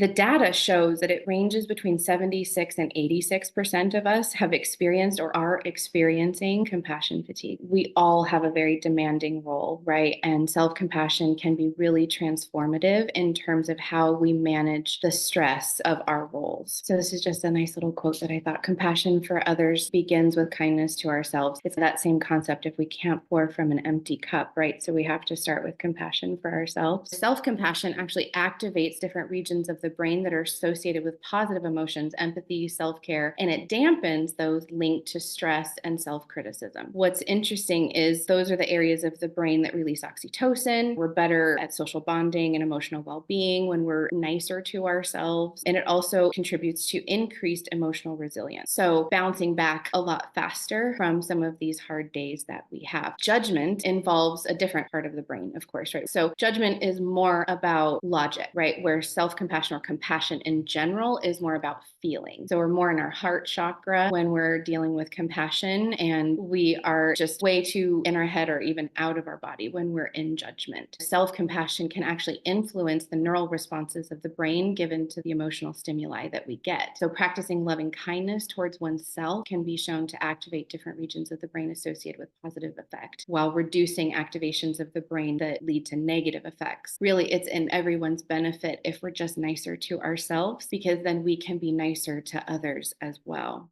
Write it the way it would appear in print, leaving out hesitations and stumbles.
The data shows that it ranges between 76 and 86% of us have experienced or are experiencing compassion fatigue. We all have a very demanding role, right? And self-compassion can be really transformative in terms of how we manage the stress of our roles. So this is just a nice little quote that I thought: compassion for others begins with kindness to ourselves. It's that same concept: if we can't pour from an empty cup, right? So we have to start with compassion for ourselves. Self-compassion actually activates different regions of the brain that are associated with positive emotions, empathy, self-care, and it dampens those linked to stress and self-criticism. What's interesting is those are the areas of the brain that release oxytocin. We're better at social bonding and emotional well-being when we're nicer to ourselves. And it also contributes to increased emotional resilience. So bouncing back a lot faster from some of these hard days that we have. Judgment involves a different part of the brain, of course, right? So judgment is more about logic, right? Where self-compassion or compassion in general is more about feeling. So we're more in our heart chakra when we're dealing with compassion, and we are just way too in our head or even out of our body when we're in judgment. Self-compassion can actually influence the neural responses of the brain given to the emotional stimuli that we get. So practicing loving kindness towards oneself can be shown to activate different regions of the brain associated with positive effect, while reducing activations of the brain that lead to negative effects. Really, it's in everyone's benefit if we're just nicer to ourselves, because then we can be nicer to others as well.